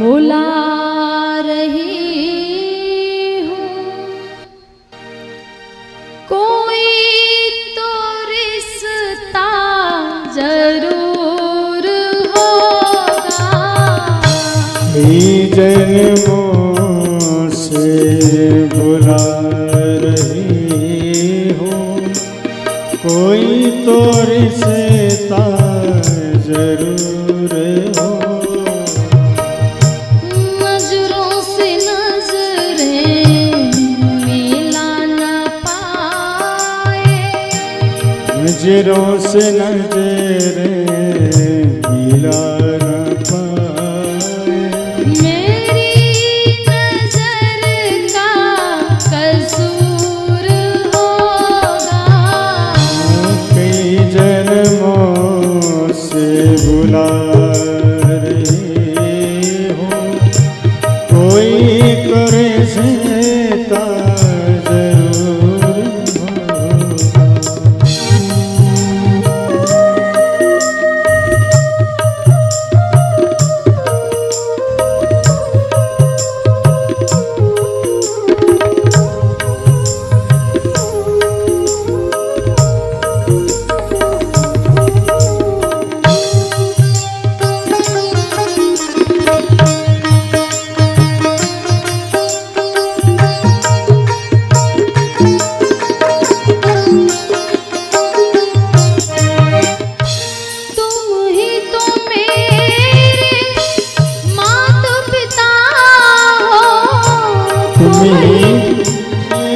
बुला रही हूँ, कोई तो रिश्ता जरूर होगा। जन्मों से बुला रही हूँ, कोई तो रिश्ता जरूर हो। नजरों से नजरें मिला न पाए, नजरों से नजरें मिला न पाए। मेरी नजर का कसूर होगा। कई जन्मों से बुला रही हूँ, कोई तो रिश्ता जरूर होगा।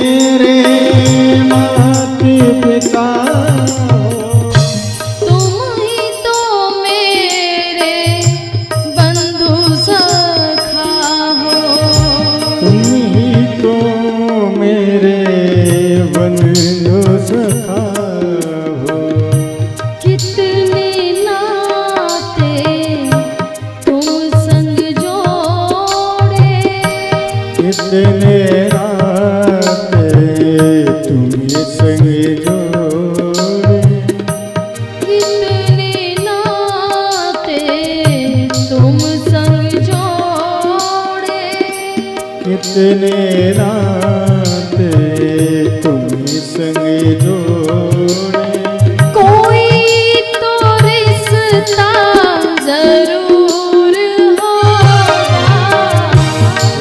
मेरे माता पिता तुम ही तो मेरे बंधु सखा हो। तुम ही तो मेरे बंधु सखा हो। कितने नाते तुम संग जोड़े, कितने संग जोड़े। कितने नाते तुम संग जोड़े, कितने नाते तुम संग जोड़े। कोई तो रिश्ता जरूर होगा।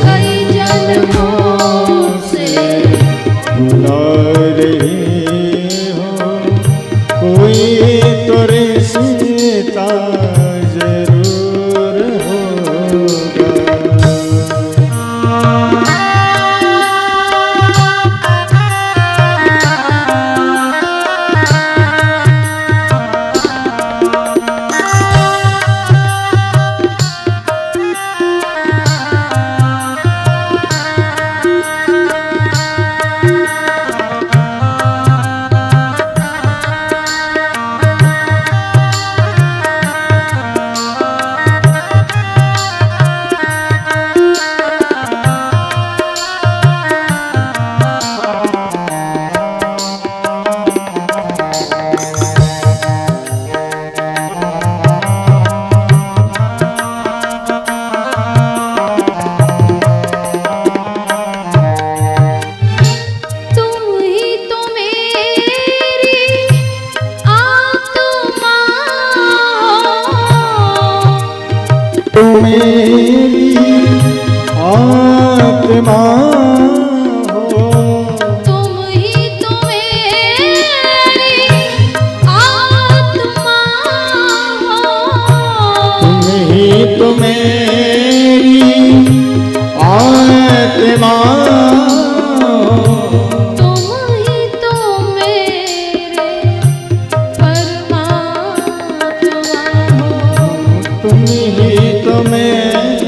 कई जन्मों से बुला रही हो, कोई तो रिश्ता जरूर होगा। मेरी आत्मा हो। तुम ही तो मेरी आत्मा हो। तुम ही तो मेरी आत्मा हो। तुम ही तो मेरे परमात्मा हो। तुम ही तो मेरे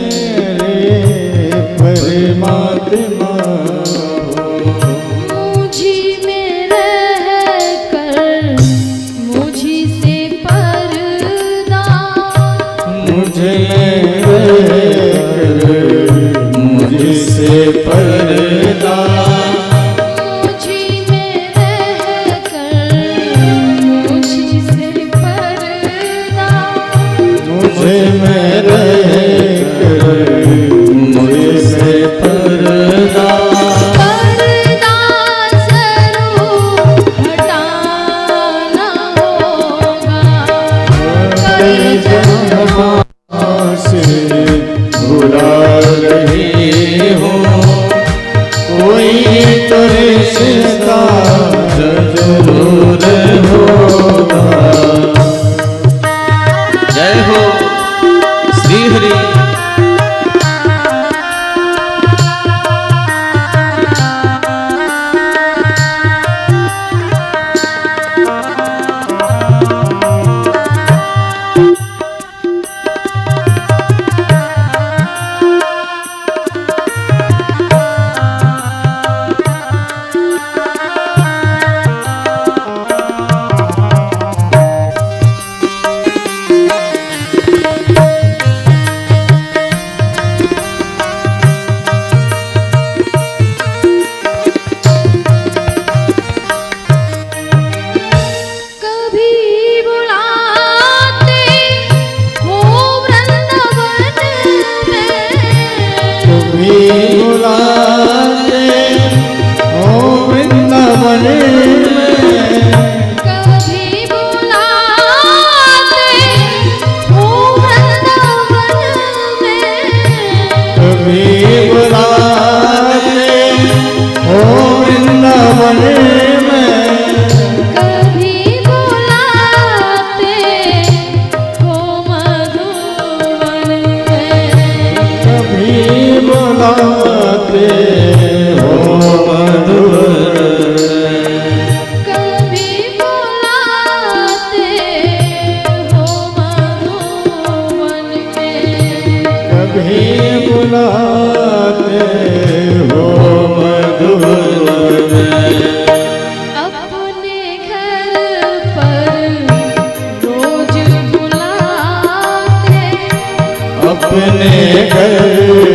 अपने घर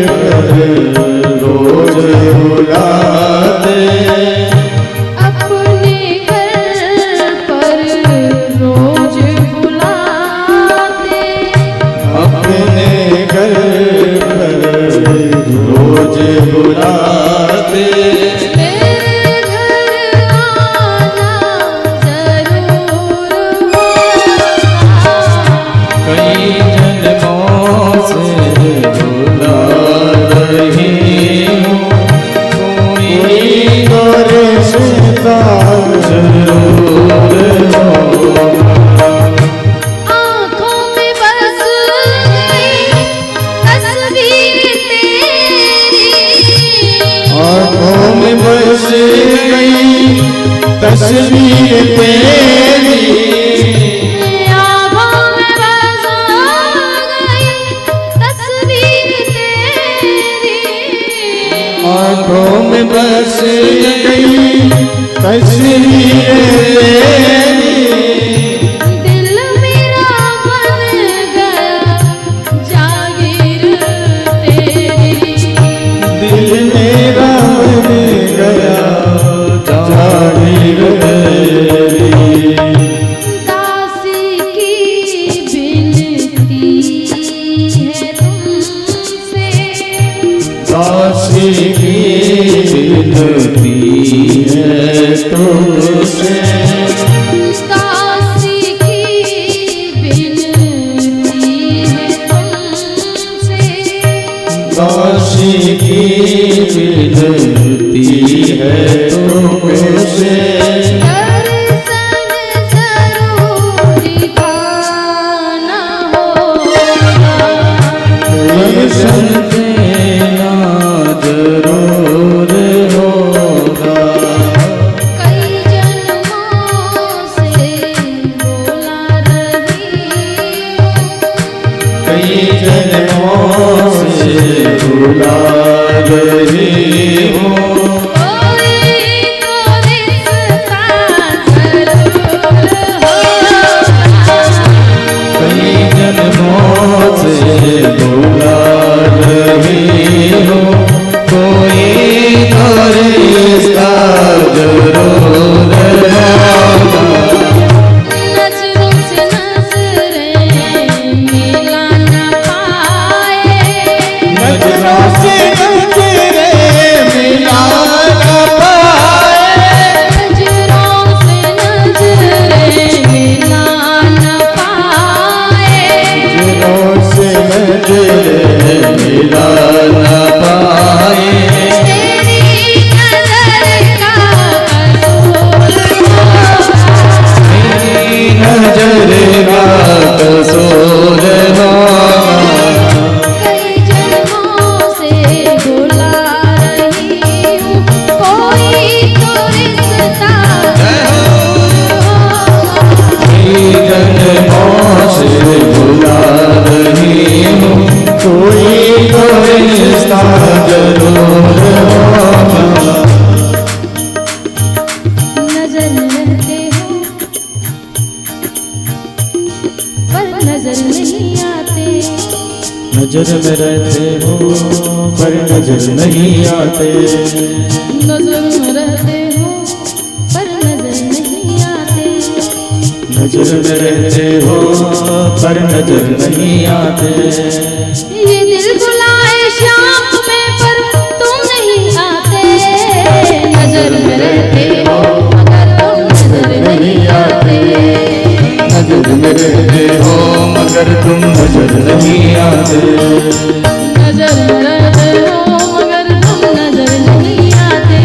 पर रोज बुलाते, अपने घर पर रोज बुलाते, अपने घर पर रोज बुलाते। मेरे घर आना जरूर होगा। कई जन्मों से बुला रही हूँ, कोई तो रिश्ता जरूर होगा। आँखों में बस गई तस्वीर तेरी, आँखों में बस गई तस्वीर तेरी, आँखों में बस गई तस्वीर तेरी, आँखों में बस गई तस्वीर तेरी। दिल मेरा बन गया जागीर तेरी, दिल मेरा बन गया जागीर तेरी। दासी की बिनती है तुमसे, दासी की विनती है तुमसे, दासी की बिनती है तुमसे, दासी की विनती है तुमसे। दर्शन जरूर दिखाना होगा। दर्शन देना जरूर होगा। कई जन्मों से बोला रही हूँ, कई जन्मों से बुला रही हूँ, कोई तो रिश्ता जरूर होगा। कई जन्मों से बुला रही हूँ, कोई तो रिश्ता जरूर होगा। नजरों से नजरें मिला न पाए, नजरों से नजरें मिला न पाए, नजरों से नजरें मिला न पाए, नजरों से नजरें मिला न पाए। तेरी नजर का कसूर होगा। मेरी नजर का कसूर होगा। कई जन्मों से बुला रही हूँ, कोई तो रिश्ता होगा। कई जन्मों से बुला रही हूँ, कोई तो रिश्ता जरूर होगा। नजर में रहते हो पर नजर नहीं आते, नजर में रहते हो पर नजर नहीं आते, नजर में रहते हो पर नजर नहीं आते, नजर में रहते हो पर नजर नहीं आते। ये दिल बुलाए शाम में पर तुम नहीं आते, नजर में रहते हो मगर तुम नजर नहीं आते, नजर में रहते हो मगर तुम नजर नहीं आते, नजर में रहते हो मगर तुम नजर नहीं आते,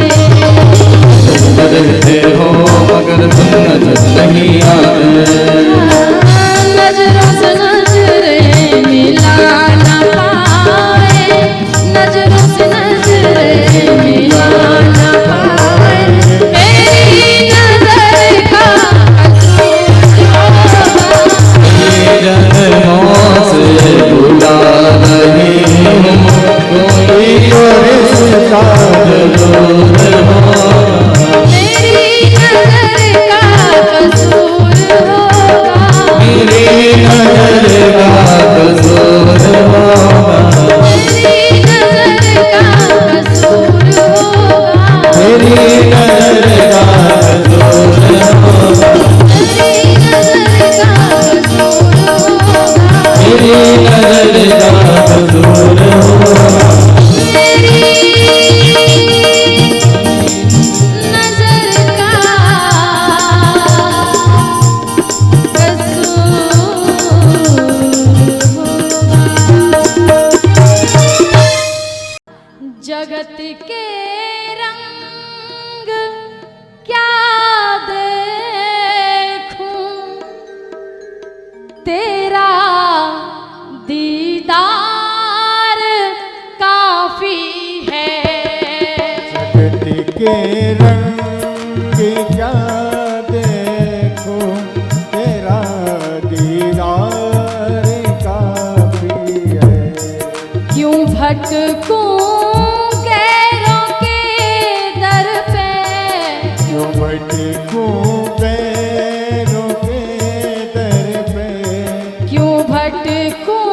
नजर में रहते हो मगर तुम नजर नहीं आते। नजरों से नजरें मिला न पाए, नजरों से नजरें मिला न पाए, मेरी नजर का कसूर होगा। जन्मों से बुला रही हूँ, कोई तो रिश्ता जरूर होगा। मेरी नजर का कसूर होगा। मेरी नजर का कसूर होगा। दूर हुआ। मेरी नजर का जगत के रंग क्या देखूं, तेरा दीदार काफी है। जगत के रंग क्या देखूं, तेरा दीदार काफी है। क्यों भटकूं गैरों के दर पे, क्यों भटकूं गैरों के दर पे, क्यों भटकूं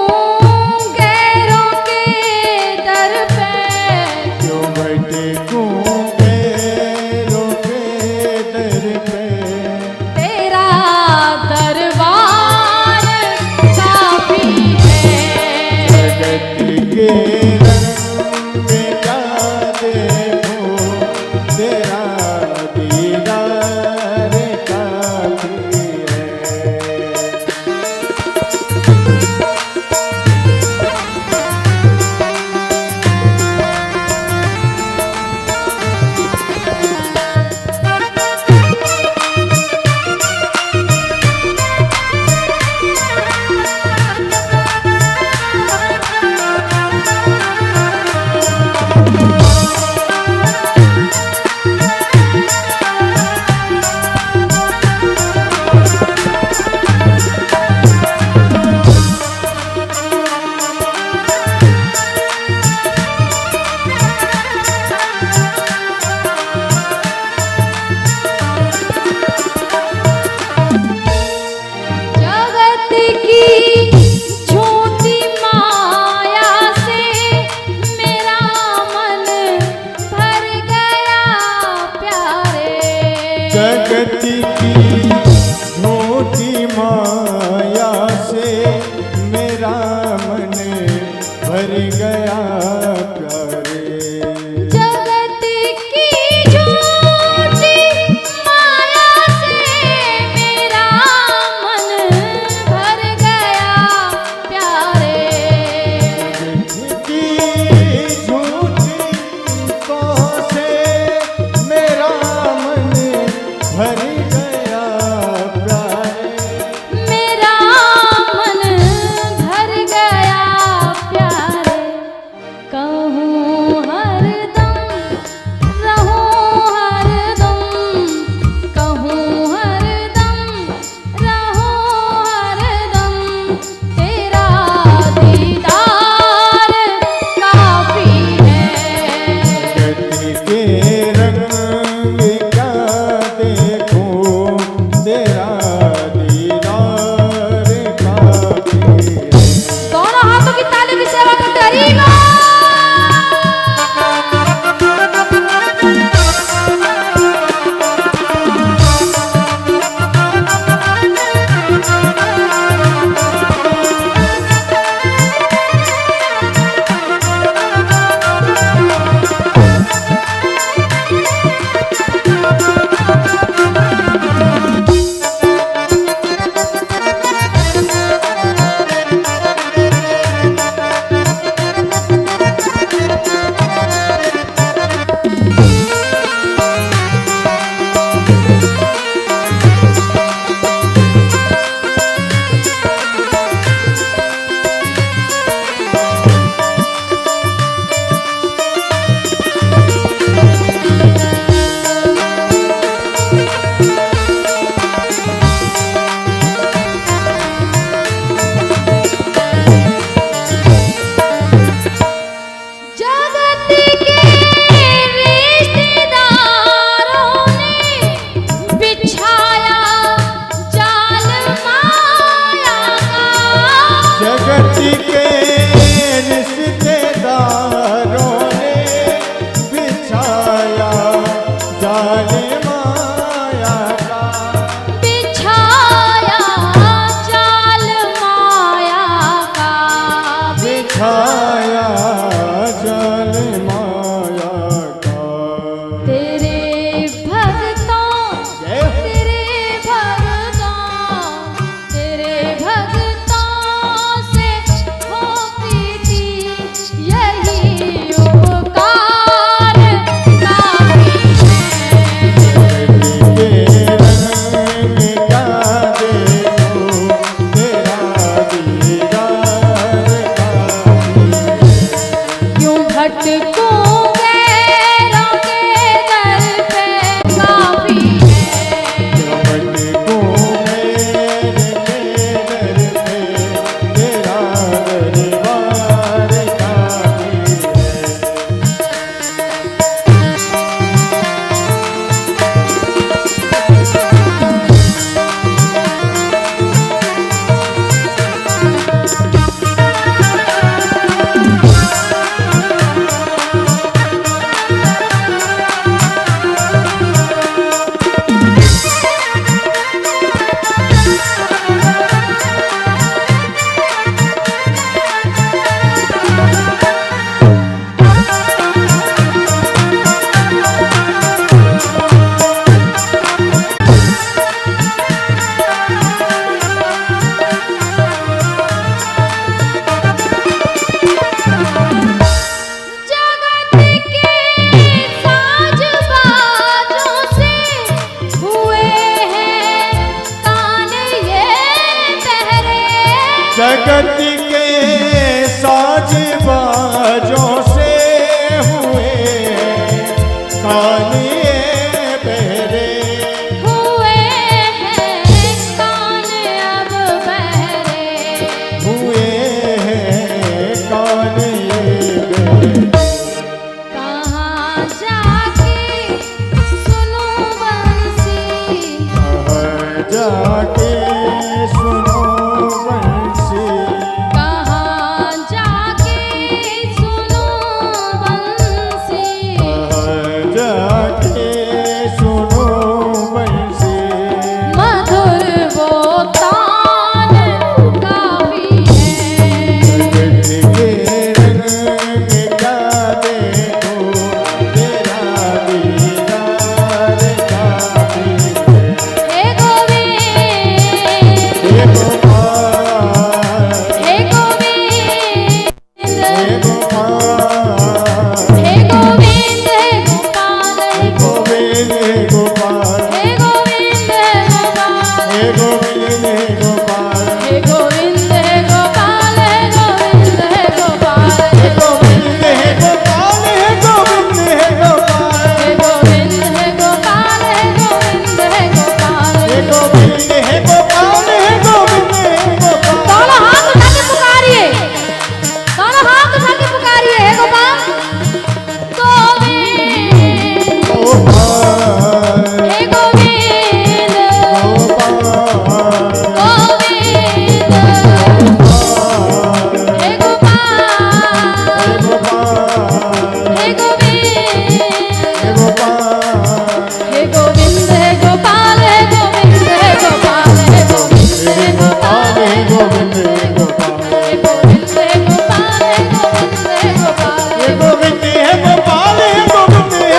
गैरों के दर पे, क्यों भटकूं गैरों के दर पे। तेरा दरबार काफी है। जगत के रंग क्या देखूं, तेरा दीदार काफी है। जगत की झूठी माया से मेरा मन भर गया प्यारे। जगत की झूठी माया से मेरा मन भर गया प्यारे। जगत की झूठी माया से मेरा मन भर गया प्यारे। की झूठी को से मेरा मन भर गया प्यारे। मेरा मन भर गया प्यारे। कहूँ हरदम रहूँ हरदम, कहूँ हरदम रहूँ हरदम, तेरा दीदार काफी है। जगत के रंग क्या देखूं, तेरा दीदार काफी है। दोनों हाथों की ताली की सेवा करते हरि बोल। जगत के साज बाजों से हुए काने बहरे, हुए हैं कान अब बहरे, हुए हैं काने बहरे। कहाँ जाके सुनो बंसी, कहाँ जाके सुनो बंसी, कहाँ जाके सुनो बंसी, कहाँ जाके सुनो बंसी। मधुर वो तान काफी है, जगत के रंग क्या देखो, तेरा दीदार काफी है। हे गोविंद, हे गोपाल, हे गोविंद, हे गोपाल, हे गोविंद, हे गोपाल, हे गोविंद हे गोपाल, हे गोविंद, हे गोपाल, हे गोविंद हे गोपाल, हे गोविंद, हे गोपाल, हे गोविंद, हे गोपाल, हे गोविंद हे गोपाल, हे गोविंद हे गोपाल, हे गोविंद, हे गोपाल, हे गोविंद, हे गोपाल। हे गोविंद हे गोपाल, हे गोविंद हे गोपाल। दोनों हाथ उठा के पुकारिए, दोनों हाथ उठा के पुकारिए, हे गोपाल, गोविंद, गोपाल, हे गोविंद, गोपाल, गोविंद, हे गोपाल, हे गोपाल, हे गोविंद, हे गोपाल, हे गोविंद, हे गोपाल, हे गोविंद, हे गोपाल, हे गोविंद, हे गोपाल, हे गोविंद हे गोपाल, हे गोविंद, हे गोपाल, हे गोविंद, हे गोपाल, हे गोविंद हे गोपाल, हे गोविंद हे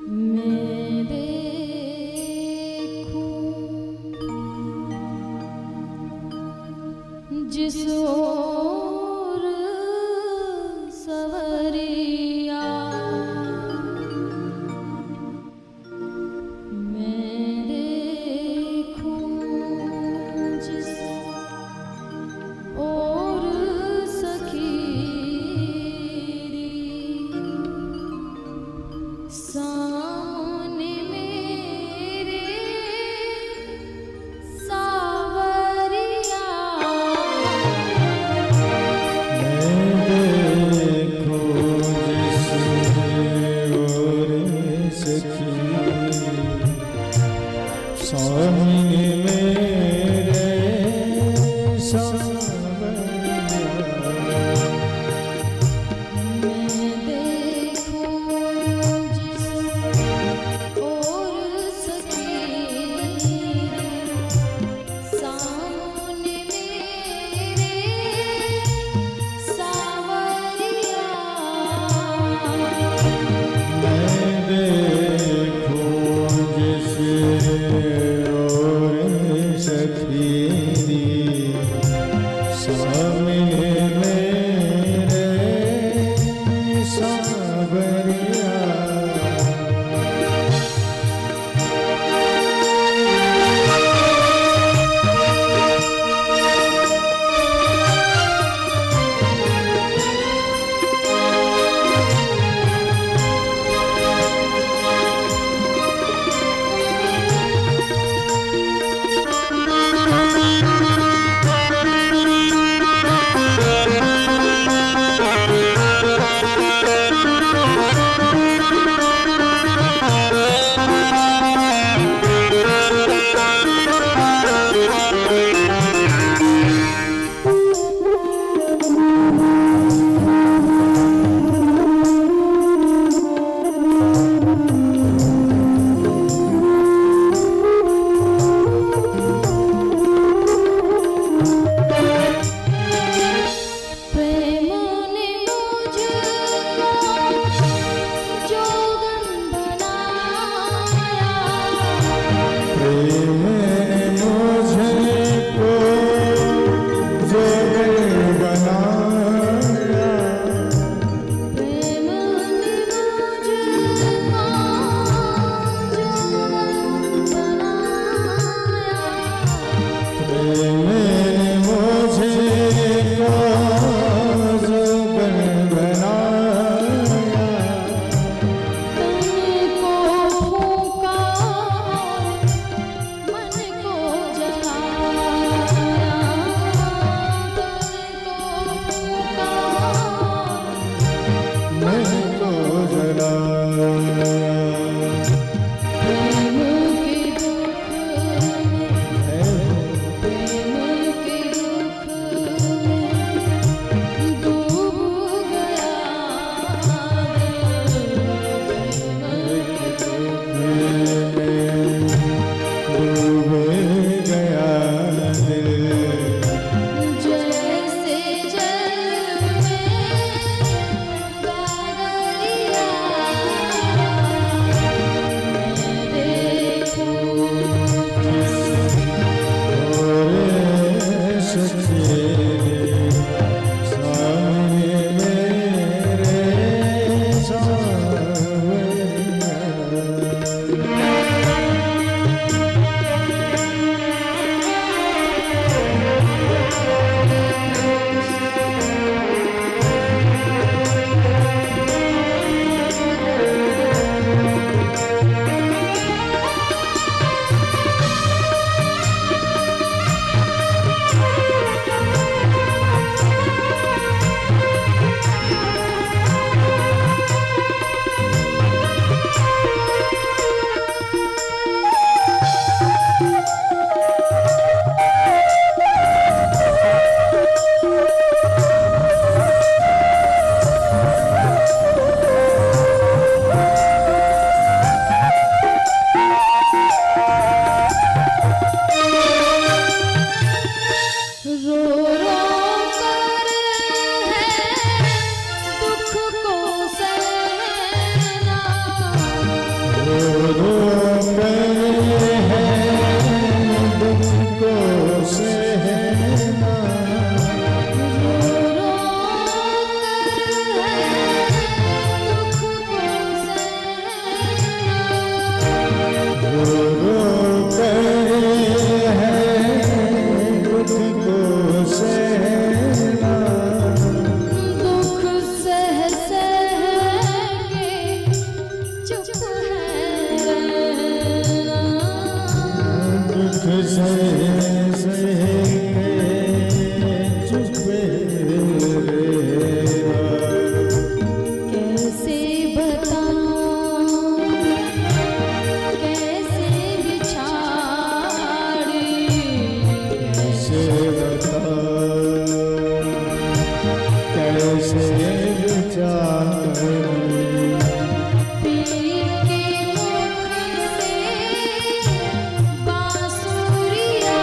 मैं देखूं जिस ओर सवरिया, मैं देखूं जिस ओर सखी सामने मेरे सावरिया, देखो जिस ओर सखी सामने मेरे सावरिया। मैं देखूं जिस ओर सखी सामने मेरे सावरिया, मैं देखूं जिस ओर कैसे बताऊं कैसे विचारे कैसे विचार पीर के मुख से बांसुरिया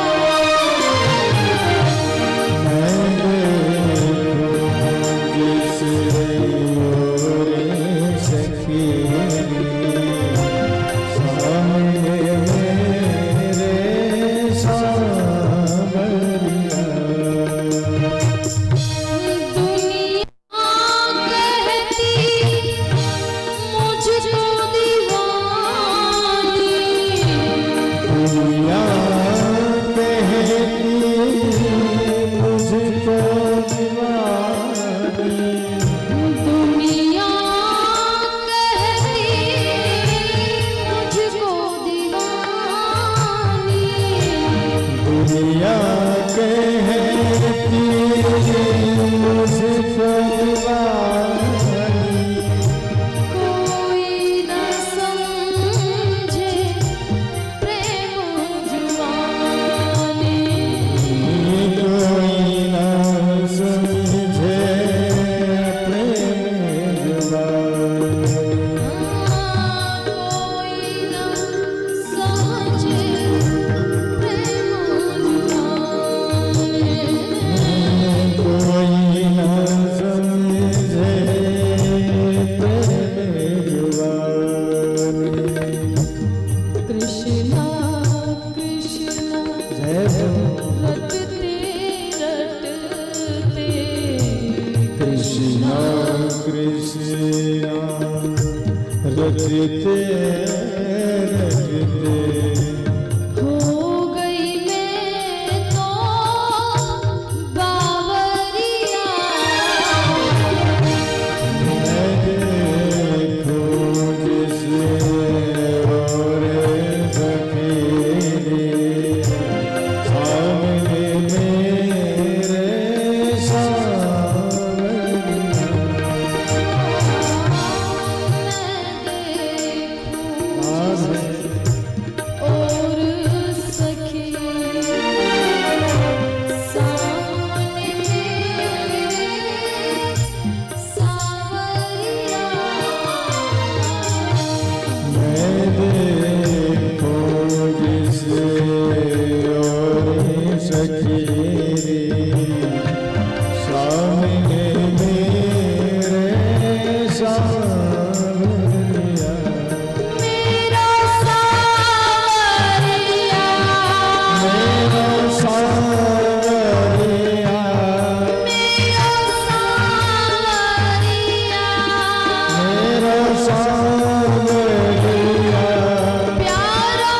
हो गई मैं तो बावरिया प्यारा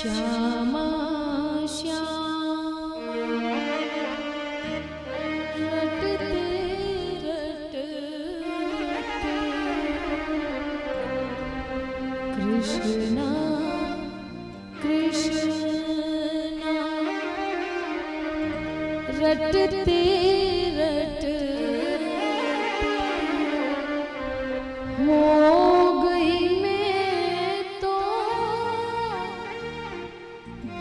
श्यामा श्याम रटते रटते कृष्णा कृष्णा रटते रटते हो गई मैं तो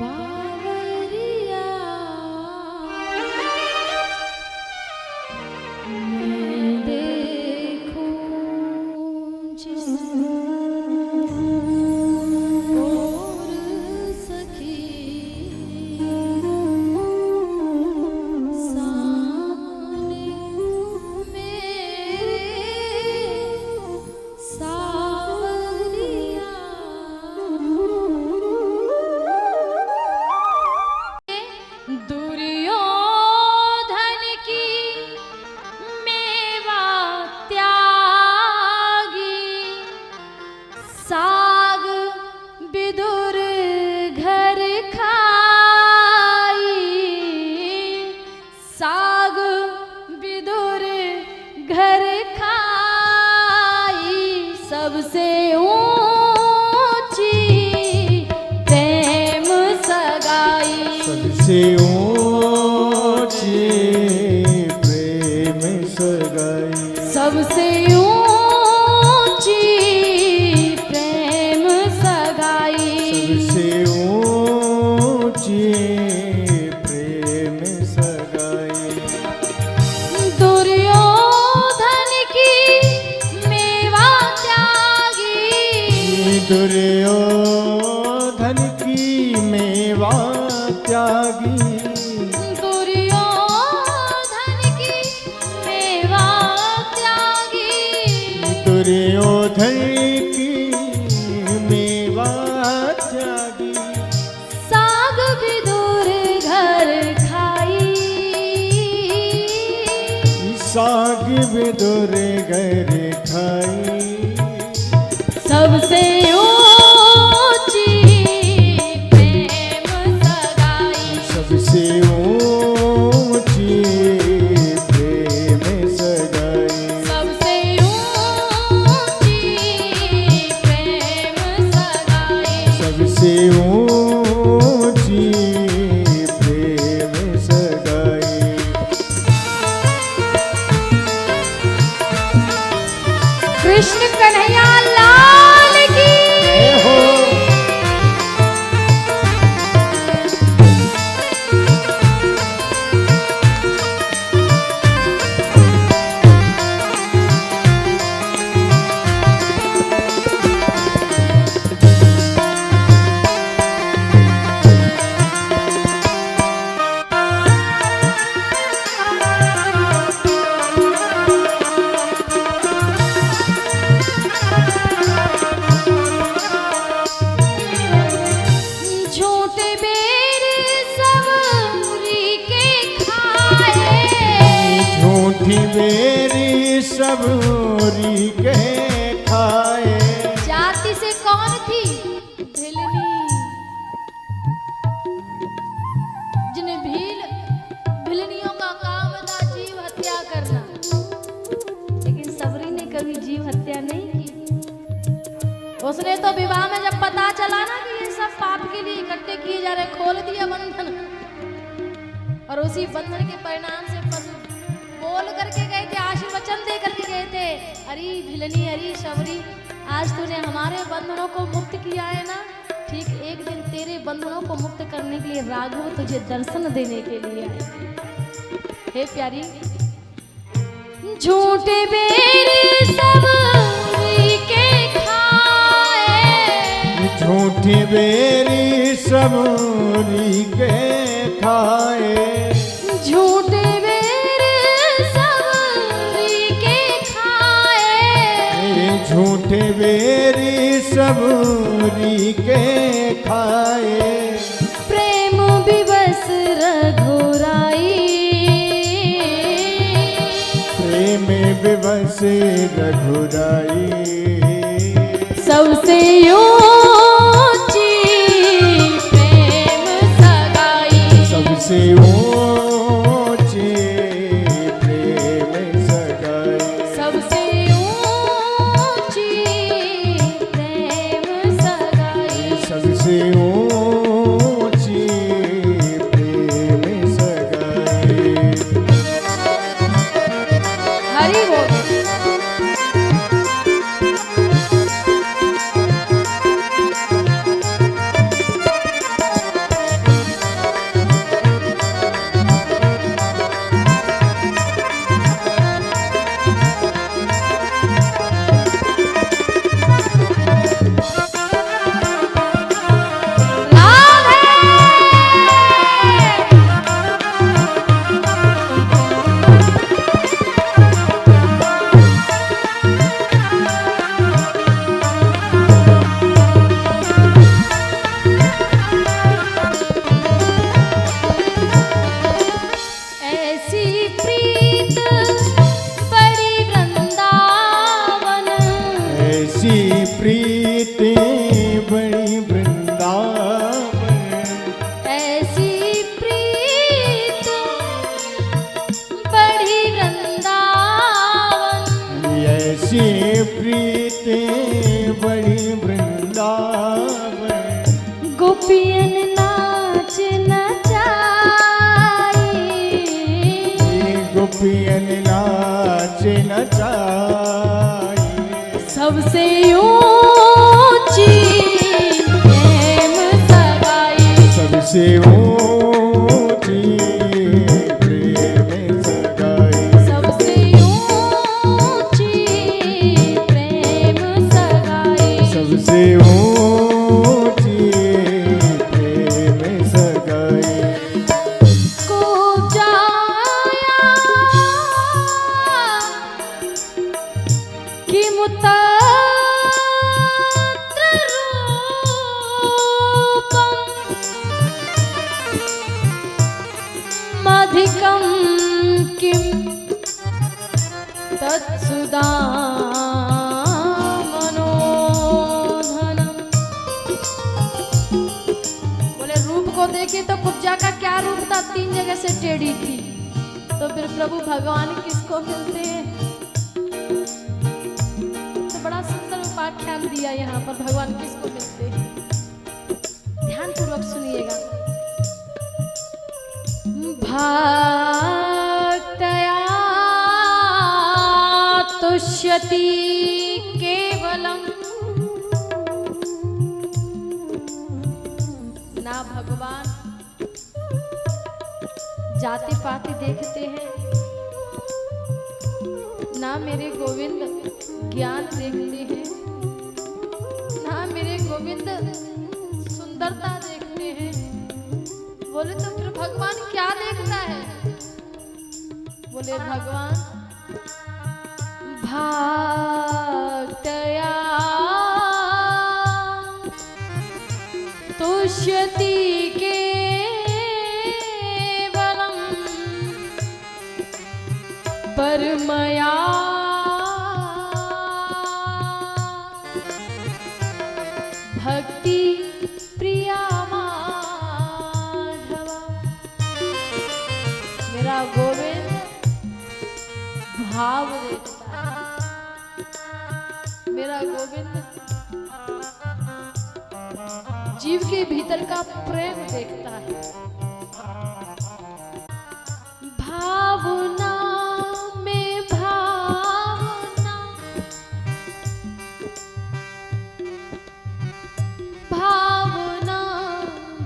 बावरिया मैं देखूं जिस और सखी सामने मेरे सावरिया दुर्योधन की मेवा त्यागी साग विदुर घर खाई साग विदुर घर खाई सबसे ऊंची प्रेम सगाई सबसे ऊंची प्रेम सगाई सबसे ऊंची प्रेम सगाई सबसे ऊंची प्रेम सगाई दुर्योधन की मेवा त्यागी दुर्योधन की मेवा त्यागी दुर्योधन की मेवा त्यागी दुर्योधन की मेवा त्यागी साग विदुर घर खाई साग विदुर घर खाई सबसे ऊंची प्रेम सगाई सबसे ऊंची प्रेम सगाई सबसे ऊंची प्रेम सगाई सबसे ऊंची प्रेम सगाई कृष्ण कन्हैया लाल की जय हो झूठे बेर सबरी के खाए झूठी बेरी सबरी के खाए जाति से कौन थी भिलनी जिन्हें भिलनियों का काम था जीव हत्या करना लेकिन सबरी ने कभी जीव हत्या नहीं की उसने तो विवाह में जब पता चला ना कि ये सब पाप के लिए इकट्ठे किए जा रहे खोल दिया बंधन और उसी बंधन के परिणाम से बोल करके गए थे आशीर्वचन दे करके गए थे अरे भिलनी अरे शबरी आज तूने हमारे बंधनों को मुक्त किया है ना ठीक एक दिन तेरे बंधनों को मुक्त करने के लिए राघव तुझे दर्शन देने के लिए आए हे प्यारी झूठे बेर सबरी के खाए झूठी बेरी सबरी के खाए झूठे बेर सबरी के खाए झूठे बेरी सबरी के खाए प्रेम विवश रघुराई प्रेम विवश रघुराई सबसे ऊंची ऊंची प्रेम सगाई, सबसे ऊंची प्रेम सगाई, सबसे ऊंची प्रेम सगाई, सबसे ऊंची प्रेम सगाई। को जाया कि मुतत्र रूपम मधिकं किं तत्सुदामनोधनम्। बोले रूप को देखे तो कुब्जा का क्या रूप था, 3 जगह से टेढ़ी थी। तो फिर प्रभु भगवान किसको मिलते हैं? तो बड़ा सुंदर उपाख्यान दिया यहाँ पर, भगवान किसको मिलते हैं। ध्यान पूर्वक सुनिएगा। भक्तया तुष्यति केवलम, ना भगवान जाति पाति देखते हैं, ना मेरे गोविंद ज्ञान देखते हैं, ना मेरे गोविंद सुंदरता देखते हैं। बोले तो फिर भगवान क्या देखता है? बोले भगवान भक्तया तुष्यति केवलम परमया भक्ति प्रिया माधवा। मेरा गोविंद भाव देखता है, मेरा गोविंद जीव के भीतर का प्रेम देखता है। भावना में भावना, भावना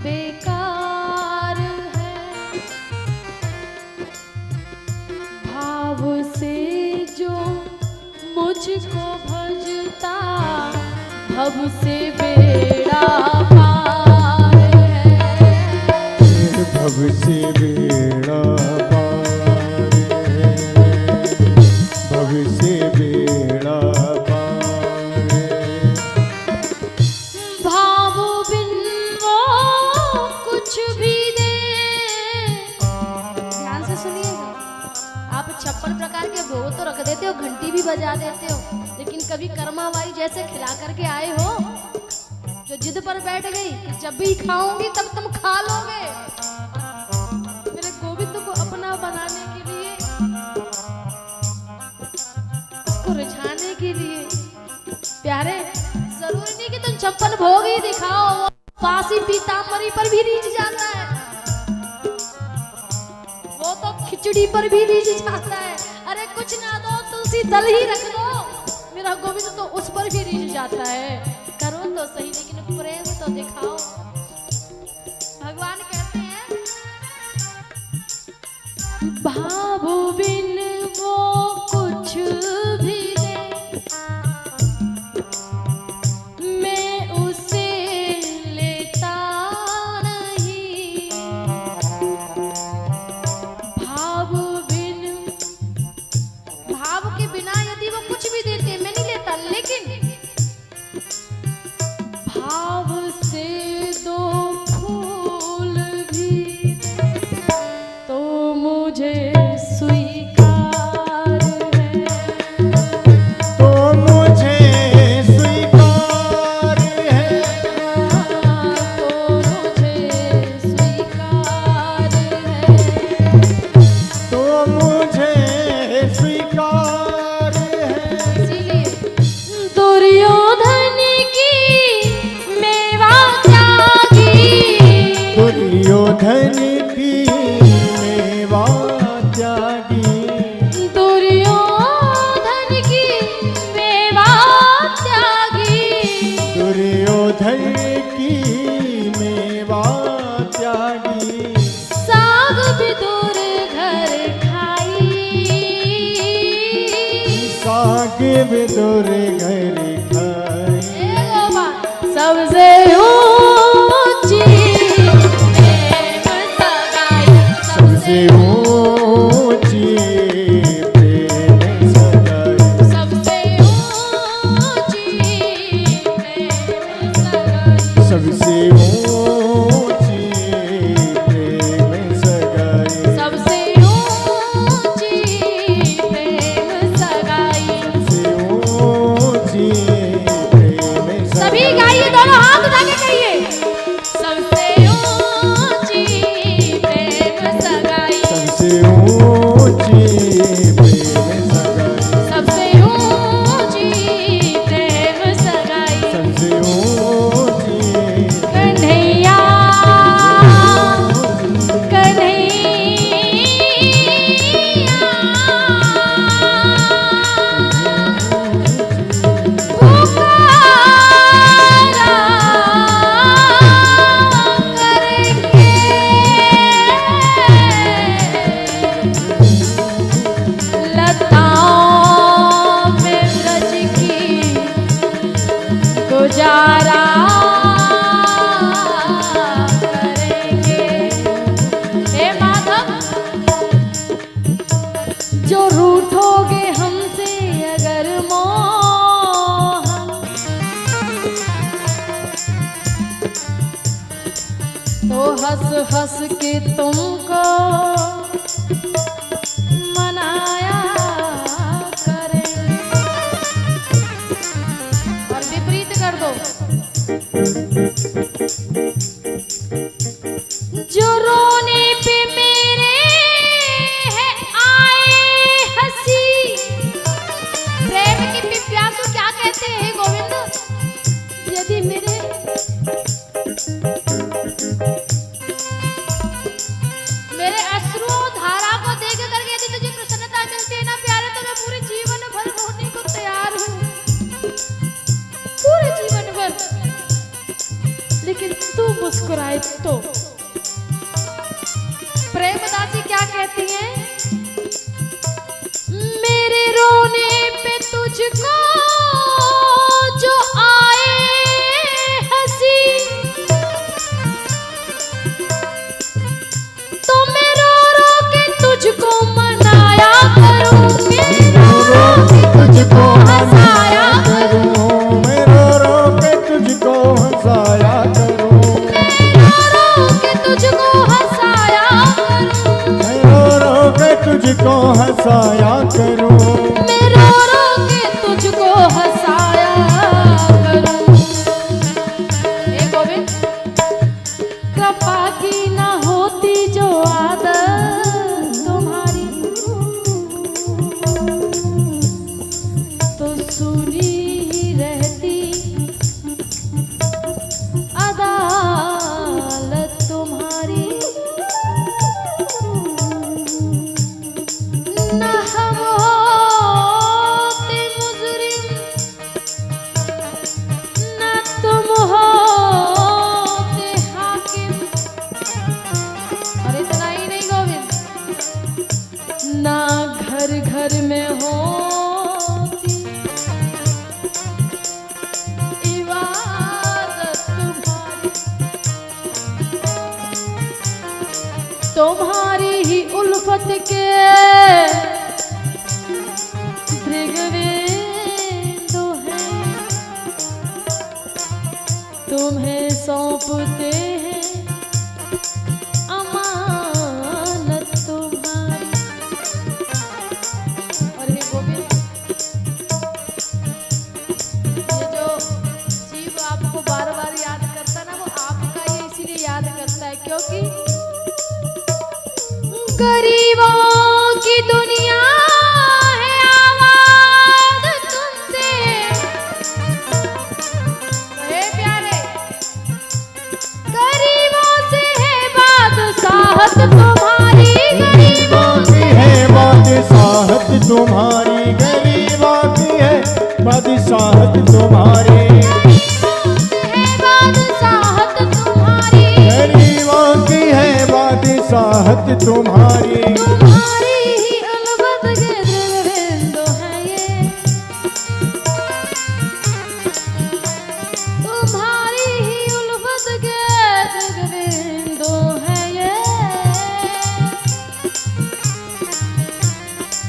बेकार है, भाव से जो मुझको भजता भव से बेड़ा पार है, भव से बेड़ा पार है, भव से बेड़ा पार है। भाव बिन वो कुछ भी दे। ध्यान से सुनिएगा। आप 56 प्रकार के भोग तो रख देते हो, घंटी भी बजा देते हो, लेकिन कभी कर्माबाई जैसे खिला करके आए हो जो जिद पर बैठ गई कि जब भी खाऊंगी तब तुम खा लोगे। मेरे गोविंद को अपना बनाने के लिए, उसको रिझाने के लिए, प्यारे जरूरी नहीं कि तुम 56 भोग ही दिखाओ, वो काशी पीताम्बरी पर भी रीझ जाता है, वो तो खिचड़ी पर भी रीझ जाता है। अरे कुछ ना दो, तुलसी दल ही रख दो, मेरा गोविंद तो उस पर भी रीझ जाता है। करो तो सही, लेकिन प्रेम तो दिखाओ। भगवान कहते हैं भाव बिन वो कुछ भी दे, मैं उसे लेता नहीं। भाव बिन, भाव के बिना यदि वो कुछ भी देते मैं नहीं लेता, लेकिन भाव से दो फूल भी तो मुझे स्वीकार है, तो मुझे स्वीकार है, तो मुझे स्वीकार है, तो मुझे स्वीकार है। इसीलिए दुर्योधन की मेवा क्या घर की मेवा त्यागी, साग भी दूर घर खाई, साग विदुर घर खाई। सबसे ऊंची प्रेम सगाई, सबसे ऊंची प्रेम सगाई, सबसे ऊंची प्रेम सगाई, सबसे ऊंची प्रेम सगाई, सबसे ऊंची प्रेम सगाई। सबसे ऊंची प्रेम सभी सगाई। गाइए, दोनों हाथ उठा के कहिए, सबसे ऊंची प्रेम सगाई, सबसे ऊंची प्रेम सगाई, सबसे ऊंची प्रेम सगाई। सबसे ऊंची कन्हैया गुजारा करेंगे। हे माधव, जो रूठोगे हमसे अगर मोहन, तो हंस हंस के तुमको मनाया करेंगे। और विपरीत कर दो, जो रोने पे मेरे है आए हंसी। प्रेम के पिप्यासु क्या कहते हैं गोविंद? यदि मेरे अश्रुओं धारा को देख करके यदि तुझे प्रसन्नता मिलती है ना प्यारे, तो मैं पूरे जीवन भर रोने को तैयार हूँ, पूरे जीवन भर। लेकिन तू मुस्कुराए तो। प्रेमदासी क्या कहती हैं? मेरे रोने पे तुझको जो आए हंसी, तो मैं रो रो के तुझको मनाया करूंगी, रो रो के तुझको हंसाया करूं, मैं रो रो के तुझको हंसाया करूं, रो रो के तुझको हंसाया करूं, मैं रो रो के तुझको हंसाया करूं, मैं रो रो के तुझको हंसाया करूं। हे गोविंद, कृपा की ना होती जो आदत तुम्हारी, तो सुनी ही रहती अदालत तुम्हारी। न हम होते मुजरिम, न तुम होते हाकिम। और इतना ही नहीं गोविंद, ना घर घर में होती इबादत तुम्हारी, तुम्हारी ही उल्फत के भृगवेंदु हैं, तुम्हें सौंपते हैं अमानत तुम्हारी। और हे गोविंद, ये जो जीव आपको बार बार याद करता ना, वो आपका ये इसीलिए याद करता है क्योंकि गरीबों की दुनिया है आबाद तुमसे। हे प्यारे, गरीबों से है बादशाहत तुम्हारी, गरीबों से है बादशाहत तुम्हारी, गरीबों की है बादशाहत तुम्हारी, है चाहत तुम्हारी, तुम्हारी ही अलबत के दिल बिंदु है ये, तुम्हारी ही उल्फत के दिल बिंदु है ये,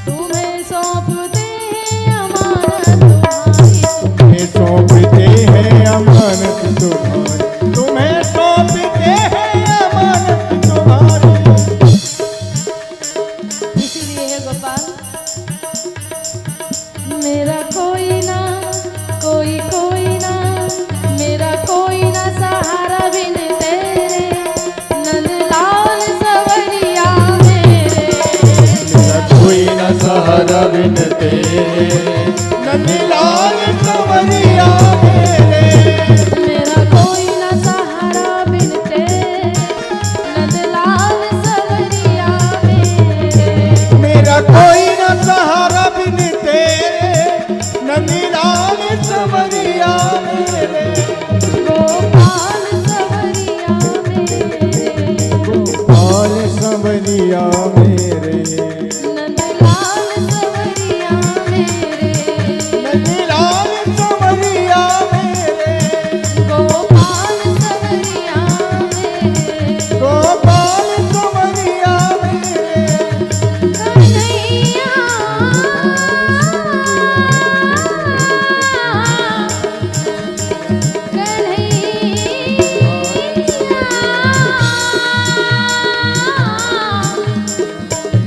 तुम्हें सौंपते हैं अमानत तुम्हारी, तुम्हें सौंपते हैं अमानत तुम्हारी, तुम्हें सौंपते हैं अमानत तुम्हारी। इसलिए है गोपाल, मेरा कोई ना कोई ना, मेरा कोई ना सहारा बिन तेरे, नंदलाल सवरिया मेरे, मेरा कोई न सहारा बिन तेरे, नंदलाल सवरिया मेरे। मेरा कोई ना सहारा बिन तेरे, नंदलाल सवरिया मेरे, मेरा कोई न सहारा बिन तेरे, नंदलाल सवरिया मेरे। गोपाल सवरिया मेरे, गोपाल सवरिया मेरे, नंदलाल सवरिया मेरे, नंदलाल सवरिया मेरे। गोपाल सवरिया मेरे, गोपाल सवरिया मेरे। कन्हैया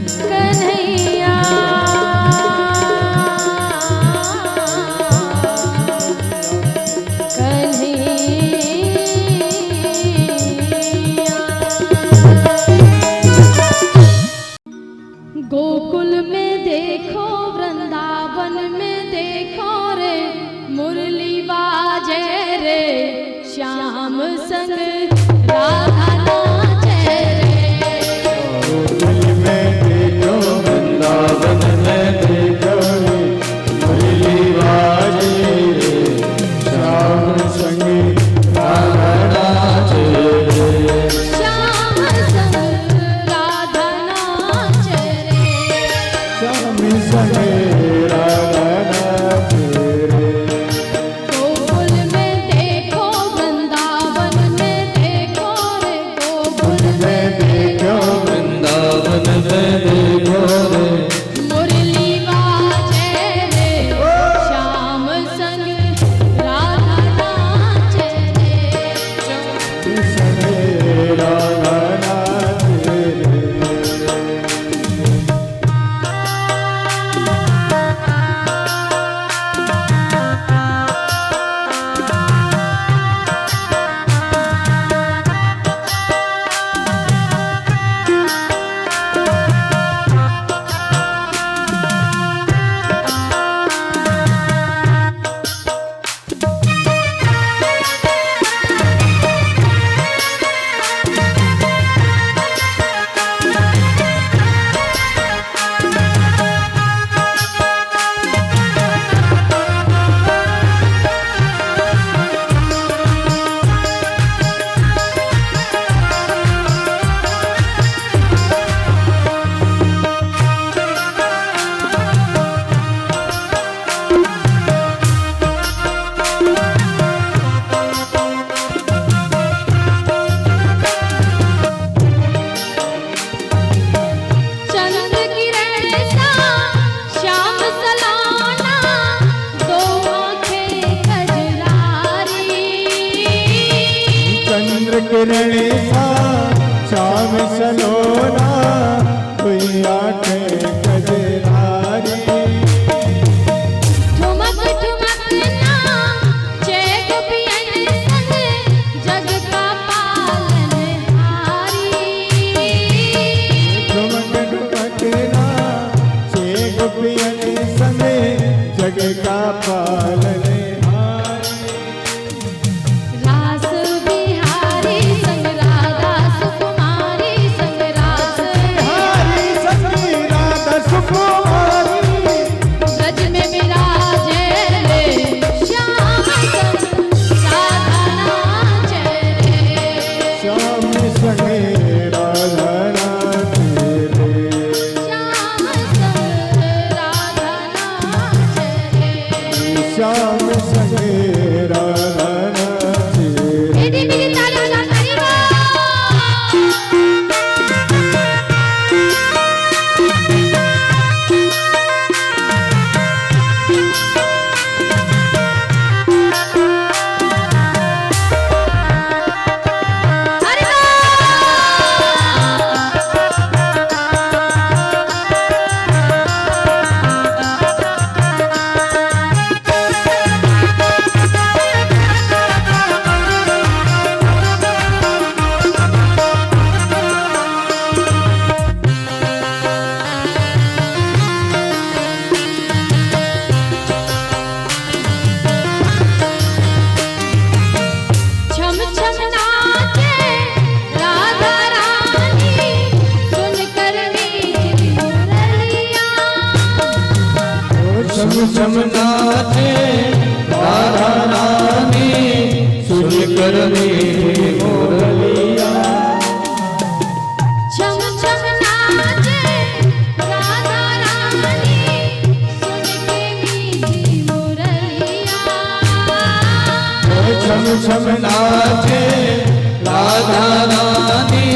कन्हैया गोकुल में देखो, वृंदावन में देखो रे, मुरली बाजे रे, श्याम संग राधा नाचे रे, गोकुल में देखो, वृंदावन में देखो रे, मुरली बाजे रे, श्याम संग राधा नाचे रे। श्याम संग राधा नाचे रे, श्याम संग राधा नाचे रे। गोकुल में देखो, वृंदावन में देखो रे, गोकुल में देखो, वृंदावन में देखो रे, मुरली बाजे रे, श्याम संग राधा नाचे रे, संग राधा नाचे रे। चंद्र किरण सा श्याम सलाना, दो आंखें कजरारी, चंद्र किरण सा श्याम सलोना, कोई आंखें कजरारी। ठुमक ठुमक नाचे गोपियन संग, जग का पालनहारी, ठुमक ठुमक नाचे गोपियन संग, जग का पालनहारी। रास बिहारी संग राधा सुकुमारी, संग रास मीठी मुरलिया। छम छम नाचे राधा रानी सुन के मीठी मुरलिया। छम छम नाचे राधा रानी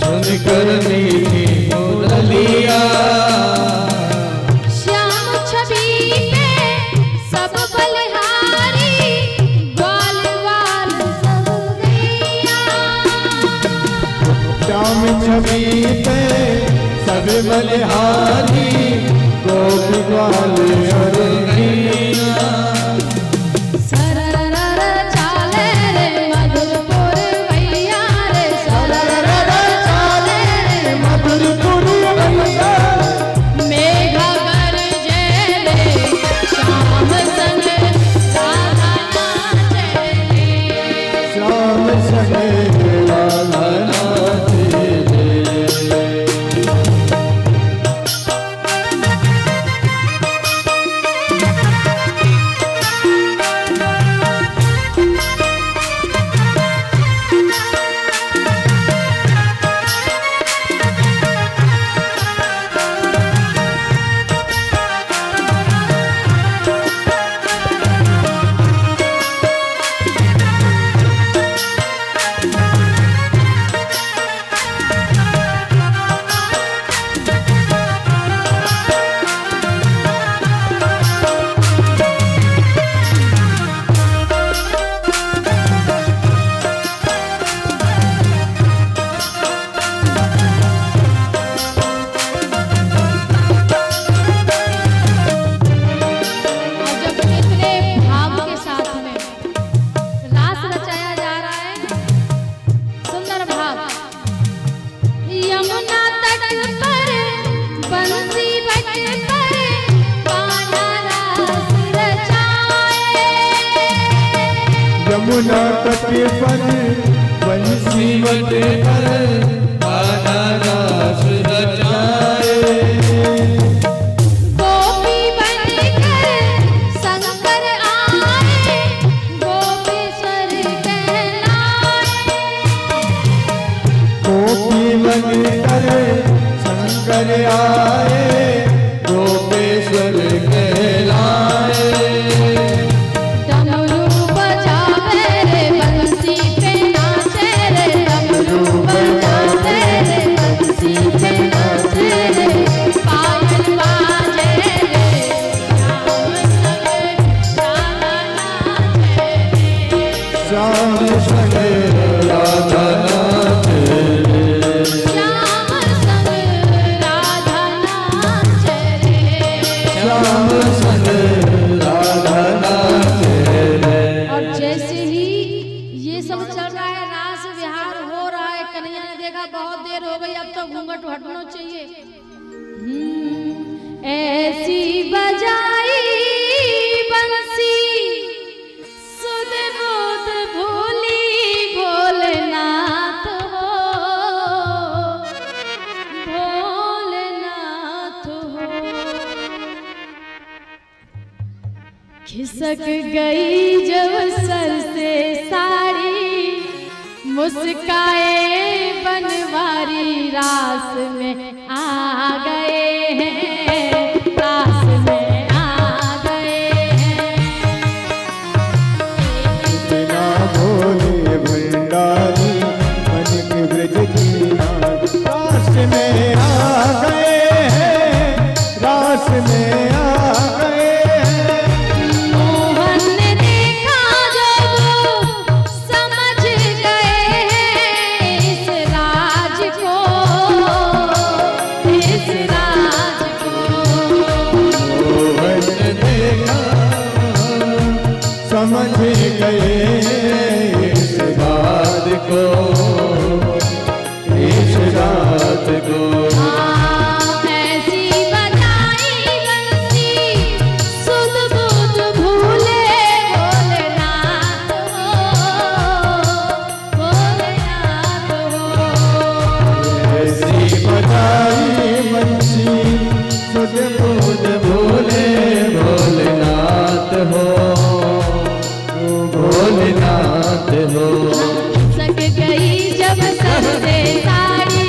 सुनकर मीठी मुरलिया। श्याम छवि पे सब बलिहारी ग्वाल ग्वाल सब गैया। श्याम छवि पे सब बलिहारी गोपी ग्वाल और गैया। सररर चाले रे मधुरपुर भैया रे सररर चाले रे मधुरपुर भैया। मेघा गरजे रे श्याम संग राधा नाचे रे। श्याम संग राधा नाचे रे। और जब इतने भाव के साथ में रास रचाया जा रहा है, सुंदर भाव। यमुना तट पर बंसी बट पर कान्हा रास रचाए। यमुना तट पर बंसी बट पर कान्हा रास रचाए। गोपी बनकर शंकर आए गोपेश्वर कहलाए। गोपी बनकर शंकर आए गोपेश्वर कहलाए। डमरू बजावे रे बंसी पे नाचे रे डमरू बजावे रे बंसी पे नाचे रे। पायल बाजे रे श्याम संग राधा नाचे रे। श्याम संग राधा नाचे रे। श्याम संग राधा नाचे रे। श्याम संग राधा नाचे रे। और जैसे ही ये सब चल रहा है, रास विहार हो रहा है, कन्हैया ने देखा बहुत देर हो गई, अब तो घूंघट हटना चाहिए। ऐसी बजाई बंसी सुध बुध भूली भोलेनाथ हो भोलेनाथ हो। खिसक गई जब सर से साड़ी मुस्काए बनवारी रास में आ गए हैं रास में आ गए हैं। बिना भोले भंडारी मन के ब्रज की नाथ रास में आ गए हैं रास में आ गए हैं। मोहन ने देखा जब समझ गए हैं इस राज को इस राज सक गई जब सर से साड़ी,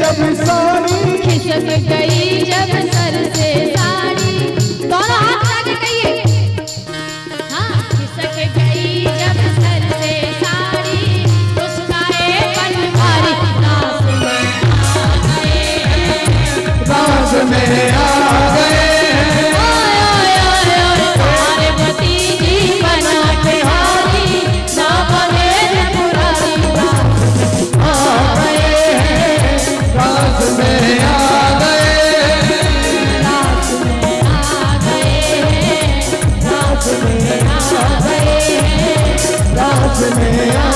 जब साड़ी खिसक गई जब सर से साड़ी। दोनों हाथ आगे कहिए। हाँ, खिसक गई जब सर से साड़ी, मुस्काए बनवारी रास में आ गए। पार्वती जी बना के हारी, ना बने पुरारी आ गए। रास में आ गए, रास में आ गए, रास में आ गए, रास में आ